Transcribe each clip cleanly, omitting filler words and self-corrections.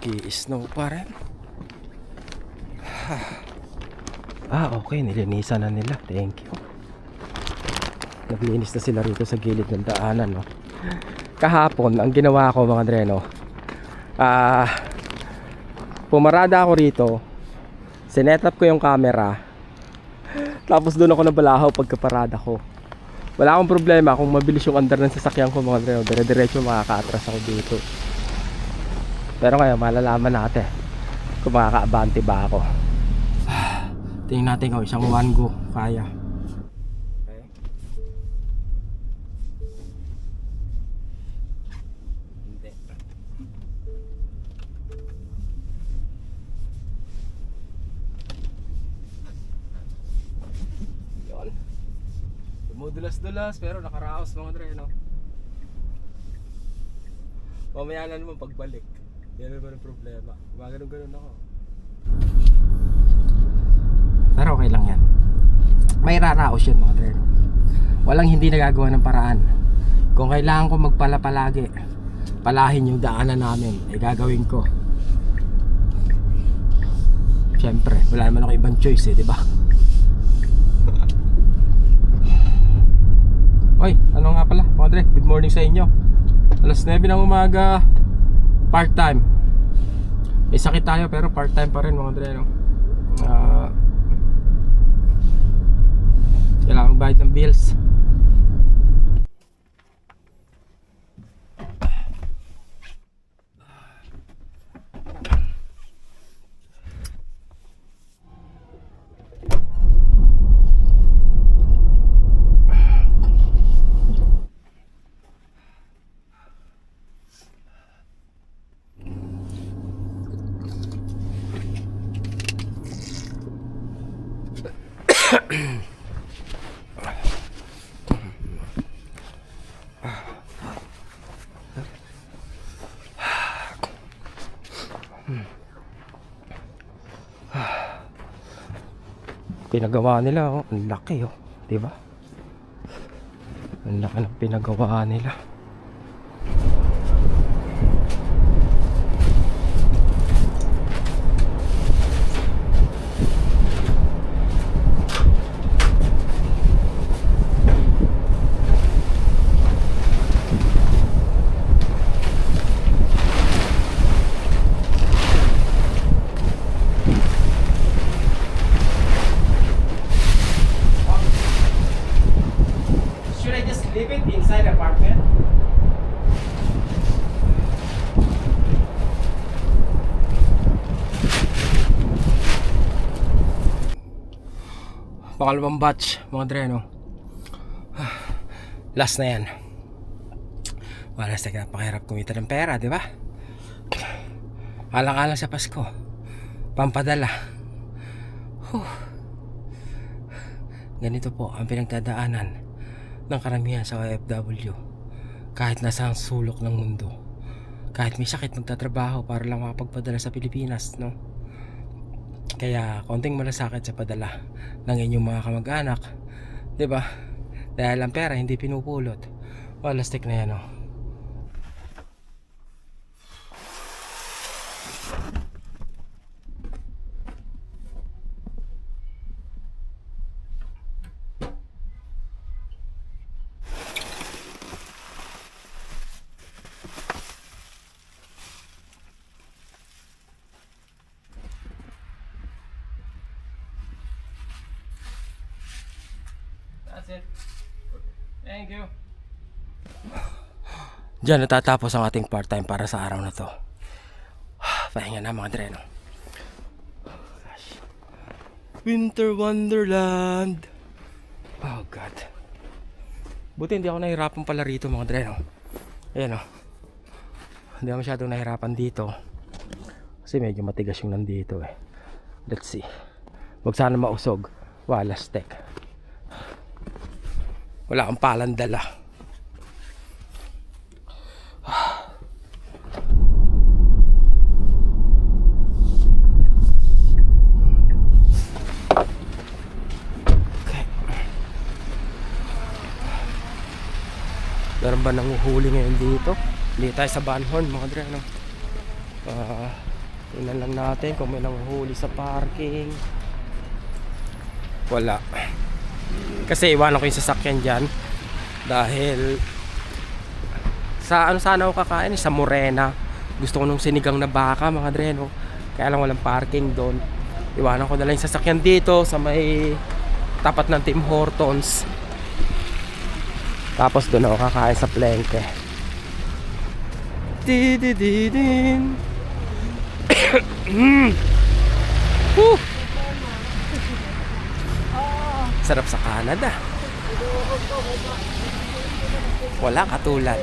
nag-i-snow pa rin. Okay, nilinisan na nila. Thank you. Naglinis na sila rito sa gilid ng daanan, no? Kahapon, ang ginawa ko mga dreno, pumarada ako rito, sinet up ko yung camera, tapos doon ako nabalahaw pagkaparada ko. Wala akong problema kung mabilis yung andar ng sasakyan ko mga dreno, dire-diretso makaka-atras ako dito. Pero ngayon malalaman natin kung makaka-abante ba ako. Tingnan natin kung isang one go kaya. Okay. Hindi. Yun. Dumudulas-dulas pero nakaraos mga dreno. Mamaya na naman pagbalik. Yan naman ang problema. Ganun-ganun ako. Pero okay lang yan. May raraos yan mga dreno. Walang hindi nagagawa ng paraan. Kung kailangan ko magpala palagi, palahin yung daanan namin, gagawin ko. Siyempre, wala naman ako ibang choice di ba? Oy, ano nga pala mga dre, good morning sa inyo. Alas 9 ng umaga, part time. May sakit tayo pero part time pa rin mga dre, no? Kailangan magbayad ng bills. Pinagawa nila, oh, ang laki, oh, 'di ba? Ang laki ng pinagawa nila. Leave it inside the apartment. Pangalawang batch mga dreno. Last na yan. Wala sa napakahirap kumita ng pera, di ba? Alang-alang sa Pasko, pampadala. Ganito po ang pinagdadaanan ng karamihan sa OFW. Kahit nasa ang sulok ng mundo, kahit may sakit, magtatrabaho para lang makapagpadala sa Pilipinas, no? Kaya konting malasakit sa padala ng inyong mga kamag-anak, di ba? Dahil ang pera hindi pinupulot. Walastik na yan, no? That's it. Thank you. Diyan natatapos ang ating part-time para sa araw na to. Pahinga na mga dreno. Winter Wonderland. Oh God. Buti hindi ako nahirapan pala rito mga dreno. Ayan o. Hindi ako masyadong nahirapan dito kasi medyo matigas yung nandito eh. Let's see. Huwag sana mausog. Walastek. Wala kang palandala. Okay. Meron ba nanguhuli ngayon dito? Hindi tayo sa Banhorn mga dre, no? Tingnan lang natin kung may nanghuli sa parking. Wala. Kasi iwanan ko yung sasakyan dyan. Dahil sa ano sana ako kakain, sa Morena. Gusto ko nung sinigang na baka mga dreno. Kaya lang walang parking doon. Iwanan ko na lang yung sasakyan dito sa may tapat ng Tim Hortons. Tapos doon ako kakain sa Palengke. Didididin. Sarap sa Canada. Wala katulad.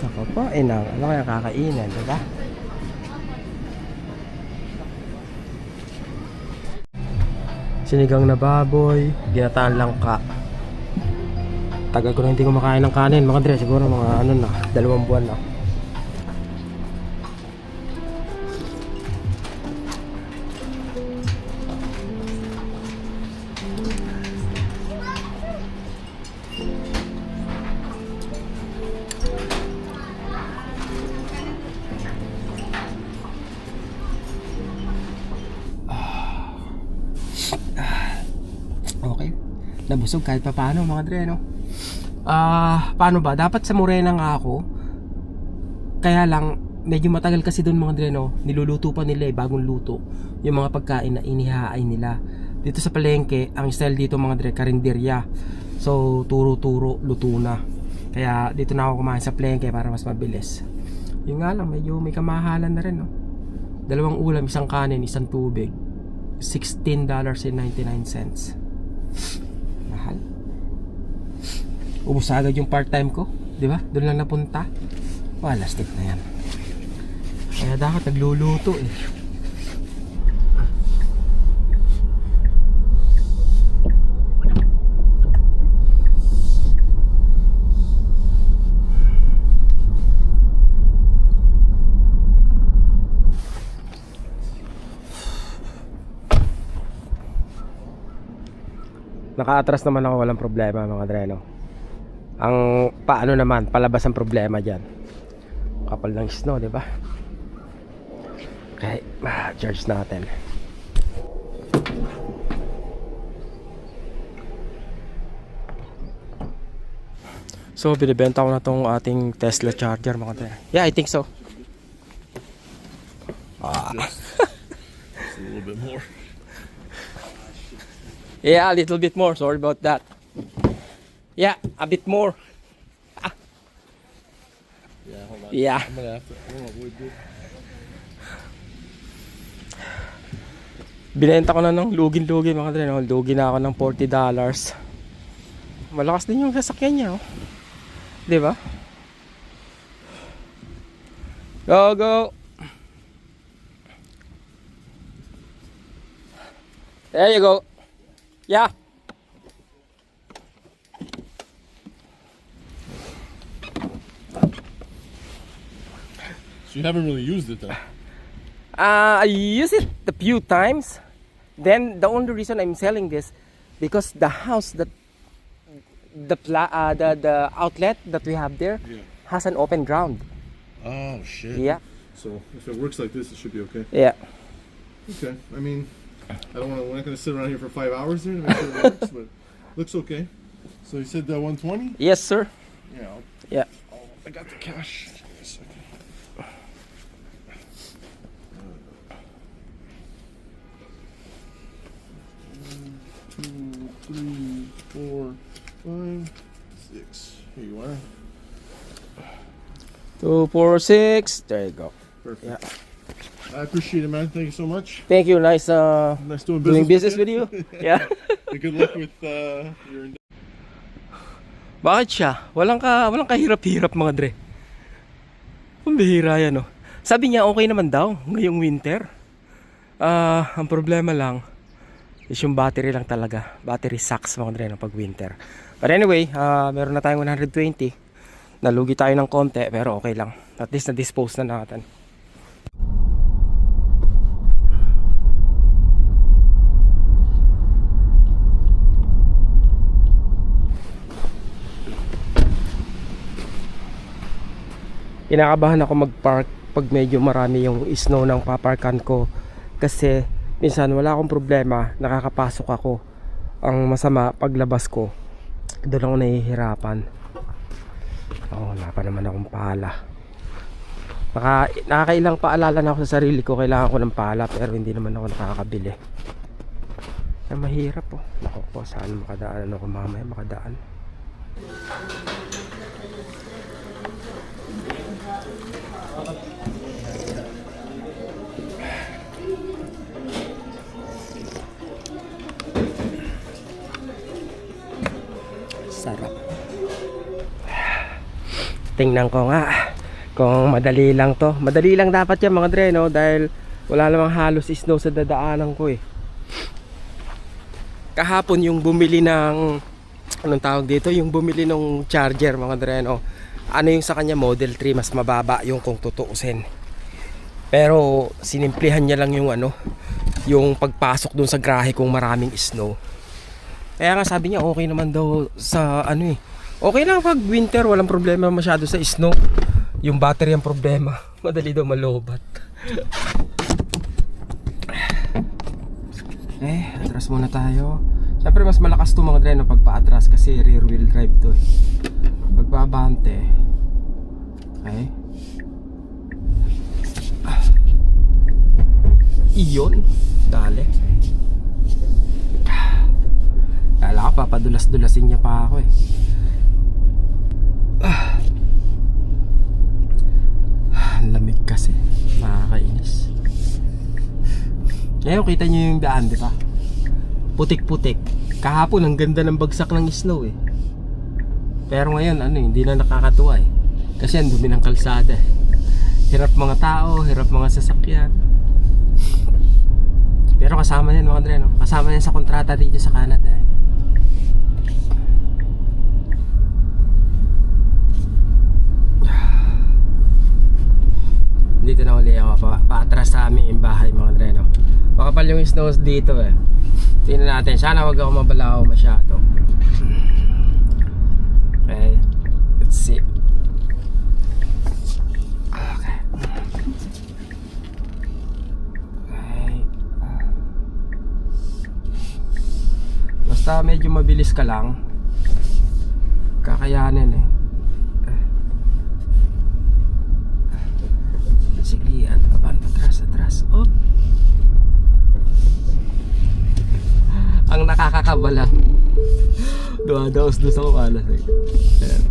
Ako po, ano kaya kakainin, diba? Sinigang na baboy, ginataan langka. Tagal ko na hindi kumakain ng kanin, mga dre, siguro mga ano na, 2 buwan na. Okay. Nabusog kahit pa paano mga dre, no? Paano ba? Dapat sa Morena nga ako. Kaya lang, medyo matagal kasi doon mga dre, no? Niluluto pa nila bagong luto. Yung mga pagkain na inihaay nila. Dito sa Palengke, ang style dito mga dre, karinderya. So, turo-turo, luto na. Kaya dito na ako kumain sa Palengke para mas mabilis. Yung nga lang, medyo may kamahalan na rin, no? 2 ulam, 1 kanin, 1 tubig. $16.99. Mahal. Ubus agad yung part-time ko, di ba? Doon lang napunta. Wala, stick na yan. Kaya dapat nagluluto eh. Naka-atras naman ako, walang problema mga dreno. Ang paano naman, palabas ang problema dyan. Kapal ng snow, di ba? Okay, charge natin. So, binibenta ko na tong ating Tesla charger mga dreno. Yeah, I think so. Just a little bit more. Yeah, a little bit more. Sorry about that. Yeah, a bit more. Yeah, hold on. Yeah. I'm gonna have to. Hold on, wait, dude. Binenta ko na ng lugin-lugi mga dre, no? Lugi na ako ng $40. Malakas din yung sasakyan niya, oh. Di ba? Go, go. There you go. Yeah. So you haven't really used it though. I use it a few times. Then the only reason I'm selling this because the house that the outlet that we have there Yeah. has an open ground. Oh shit. Yeah. So if it works like this, it should be okay. Yeah. Okay. I mean, we're not gonna sit around here for 5 hours there to make sure it works, but looks okay. So you said 120? Yes, sir. Yeah. Yeah. I got the cash. Give me a second. 1, 2, 3, 4, 5, 6. Here you are. 2, 4, 6. There you go. Perfect. Yeah. I appreciate it, man. Thank you so much. Thank you. Nice Nice doing business with you. Yeah. Good luck with your. Bakit siya? Walang kahirap-hirap mga dre. Kung bihira yan, oh. Sabi niya okay naman daw ngayong winter. Ang problema lang, is yung battery lang talaga. Battery sucks mga dreno pag winter. But anyway, meron na tayong 120. Nalugi tayo ng konti pero okay lang. At least na-dispose na natin. Kinakabahan ako mag-park pag medyo marami yung snow ng paparkan ko. Kasi minsan wala akong problema, nakakapasok ako. Ang masama paglabas ko, doon ako nahihirapan. Wala pa naman akong pala. Nakakailang paalala na ako sa sarili ko, kailangan ko ng pala, pero hindi naman ako nakakabili. Kaya mahirap po. Naku po, saan makadaan ako mamaya makadaan. Sarap. Tingnan ko nga kung madali lang to. Madali lang dapat yan mga dre, no? Dahil wala namang halos snow sa dadaanan ko eh. Kahapon yung bumili ng anong tawag dito, yung bumili ng charger mga dre, no? Ano yung sa kanya Model 3, mas mababa yung kung tutuusin. Pero sinimplihan niya lang yung ano, yung pagpasok dun sa grahe kung maraming snow. Kaya nga sabi niya okay naman daw sa ano eh. Okay lang pag winter, walang problema masyado sa snow. Yung battery ang problema. Madali daw malobat. Atras muna tayo. Siyempre mas malakas to mga dre no, pag paatras kasi rear wheel drive to eh. Pag babante. Okay. Iyon. Dali. Kala ko papadulas-dulasin niya pa ako eh. Lamig kasi, nakakainis. Ngayon kita nyo yung daan, di ba? Putik-putik. Kahapon ang ganda ng bagsak ng snow eh. Pero ngayon ano, hindi na nakakatuwa eh. Kasi ang dumi ng kalsada eh. Hirap mga tao, hirap mga sasakyan. Pero kasama yan mga dre, no? Kasama yan sa kontrata dito sa Canada eh. Dito na uli ako paatras sa aming bahay mga dre, no? Makapal yung snows dito eh. Tingnan natin, sana wag ako mabalaw masyado. Okay, let's see. Okay. Okay. Basta medyo mabilis ka lang, kakayanin eh. Sige, atras. Oh. Ang nakakakabala. Duwadaos doon sa kumalas eh. Ayan.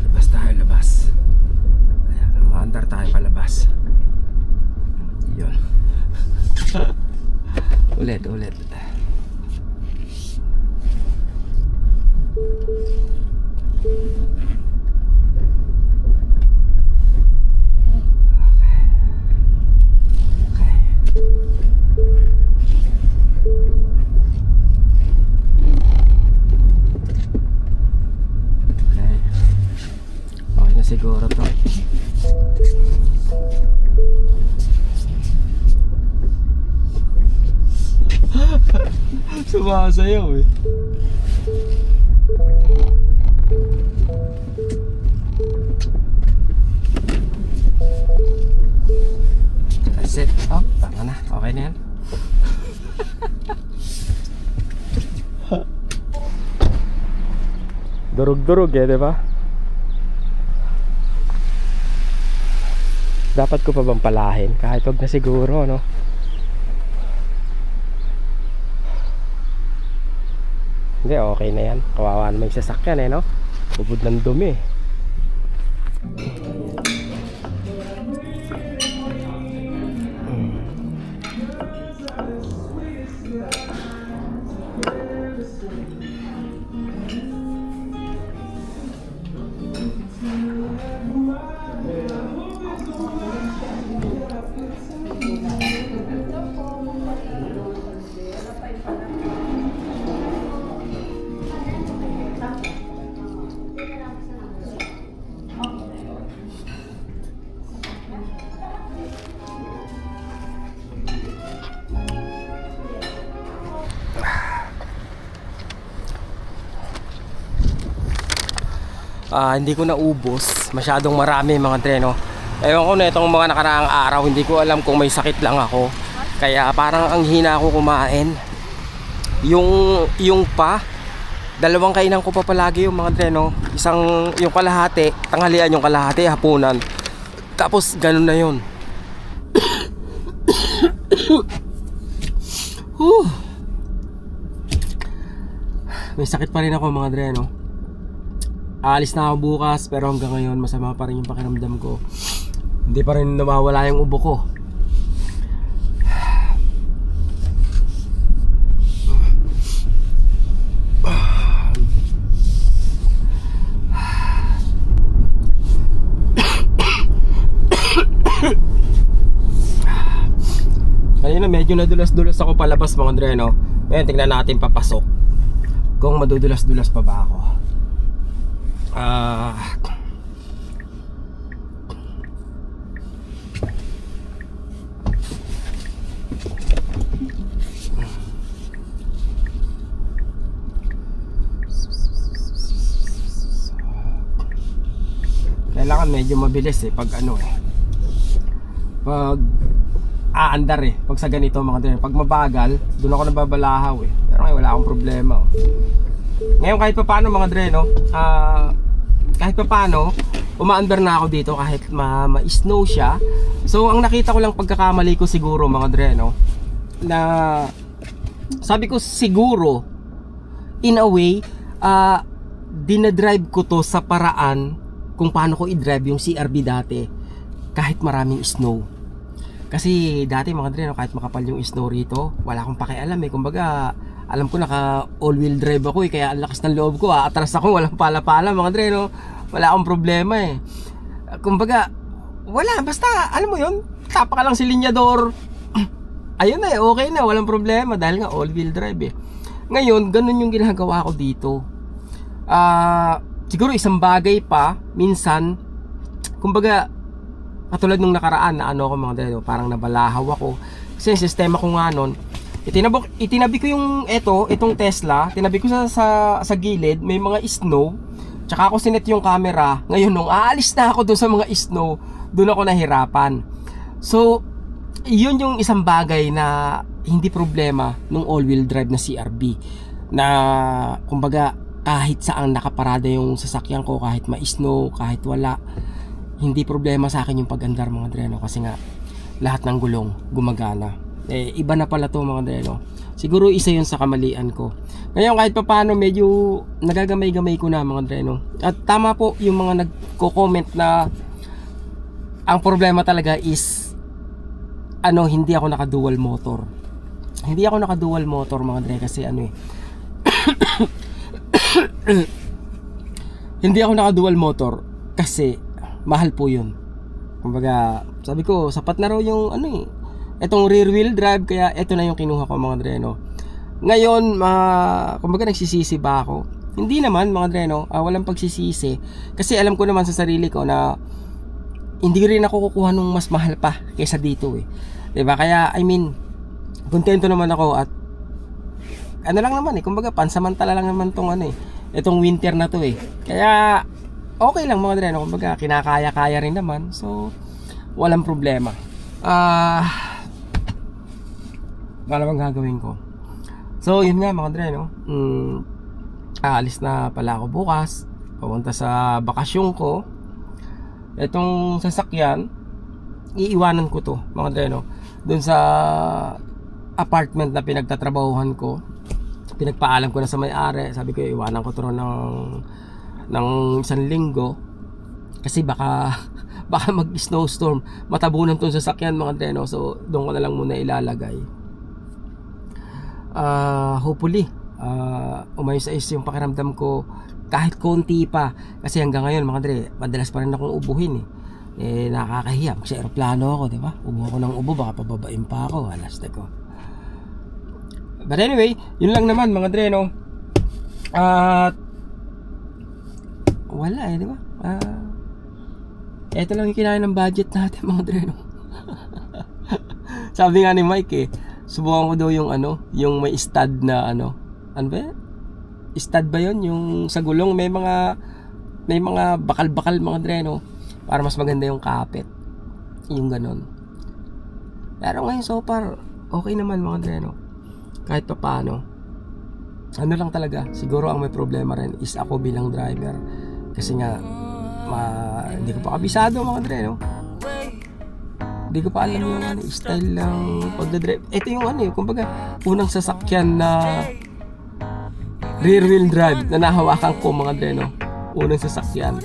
Labas tayo, labas. Ayan, maandar tayo palabas. Yun. Ulit. Siguro to. Sumasayaw eh. That's it. Oh, tama na. Okay na yan. Durug-durug eh, di ba? Dapat ko pa bang palahin? Kahit wag na siguro, no? Hindi, okay na yan. Kawawa naman yung sasakyan eh, no? Ubod ng dumi. Hindi ko naubos. Masyadong marami mga dreno. Ewan ko na itong mga nakaraang araw, hindi ko alam kung may sakit lang ako. Kaya parang ang hina ako kumain. Yung pa, dalawang kainan ko pa palagi yung mga dreno. Isang yung kalahati, tanghalian yung kalahati, hapunan. Tapos ganun na yun. May sakit pa rin ako mga dreno. Aalis na ako bukas pero hanggang ngayon masama pa rin yung pakiramdam ko. Hindi pa rin nawawala yung ubo ko. Kanina medyo nadulas-dulas ako palabas mga dreno. Ngayon tingnan natin papasok kung madudulas-dulas pa ba ako. Kailangan medyo mabilis pag pag aandar pag sa ganito mga dreno. Pag mabagal, doon ako nababalahaw pero ngayon wala akong problema. Ngayon kahit pa paano mga dreno, kahit pa paano umaandar na ako dito kahit ma-snow siya. So ang nakita ko lang pagkakamali ko siguro mga dreno, na sabi ko siguro in a way dinadrive ko to sa paraan kung paano ko i-drive yung CRB dati kahit maraming snow. Kasi dati mga dreno, kahit makapal yung snow rito, wala akong pakialam kumbaga alam ko naka all wheel drive ako kaya ang lakas ng loob ko, atras ako, walang pala-pala mga dreno, wala akong problema kumbaga wala, basta alam mo yun, tapa ka lang si linyador ayun na okay na, walang problema dahil nga all wheel drive Ngayon ganun yung ginagawa ko dito. Siguro isang bagay pa minsan, kumbaga katulad nung nakaraan na ako mga dreno, parang nabalahaw ako kasi yung sistema ko nga nun, itinabi ko yung itong Tesla, tinabi ko sa gilid, may mga snow, tsaka ako sinet yung camera. Ngayon nung aalis na ako doon sa mga snow, doon ako nahirapan. So yun yung isang bagay na hindi problema nung all-wheel drive na CRB, na kumbaga kahit saan nakaparada yung sasakyan ko, kahit ma-snow, kahit wala, hindi problema sa akin yung pag-andar mga dreno, kasi nga lahat ng gulong gumagana. Iba na pala to mga dreno. Siguro isa yun sa kamalian ko. Ngayon kahit pa paano medyo nagagamay-gamay ko na mga dreno. At tama po yung mga nagko-comment na ang problema talaga is hindi ako naka-dual motor. Hindi ako naka-dual motor mga dreno kasi hindi ako naka-dual motor kasi mahal po yun. Kumbaga sabi ko sapat na raw yung etong rear wheel drive, kaya eto na yung kinuha ko mga dreno. Ngayon kumbaga nagsisisi ba ako? Hindi naman mga dreno, walang pagsisisi kasi alam ko naman sa sarili ko na hindi rin ako kukuha nung mas mahal pa kaysa dito diba? Kaya kontento naman ako at lang naman kumbaga pansamantala lang naman tong itong winter na to kaya okay lang mga dreno, kumbaga kinakaya-kaya rin naman, so walang problema. Ano bang gagawin ko? So yun nga mga dreno, aalis na pala ako bukas, papunta sa bakasyon ko. Itong sasakyan iiwanan ko to mga dreno dun sa apartment na pinagtatrabahuhan ko. Pinagpaalam ko na sa may-ari, sabi ko iiwanan ko to ng isang linggo kasi baka mag-snowstorm, matabunan tong sasakyan mga dreno. So doon ko na lang muna ilalagay. Hopefully umayos yung pakiramdam ko kahit konti pa, kasi hanggang ngayon mga dre, madalas pa rin akong ubuhin nakakahiya kasi aeroplano ako, diba? Ubo ako ng ubo, baka pababain pa ako, alas ko. But anyway, yun lang naman mga dre, no? Wala diba? Ito lang yung kinain ng budget natin mga dre, no? Sabi nga ni Mike subukan ko daw yung yung may stud na ano ba yan? Stud ba yun? Yung sa gulong may mga may mga bakal-bakal mga dreno para mas maganda yung kapit. Yung ganon. Pero ngayon so far, okay naman mga dreno. Kahit pa paano. Ano lang talaga, siguro ang may problema rin is ako bilang driver. Kasi nga, hindi ko pa kabisado mga dreno. Hindi ko pa alam yung style ng pagdadrive. Ito yung kumbaga, unang sasakyan na rear wheel drive na nahawakan ko mga dreno. Unang sasakyan.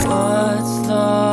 What's the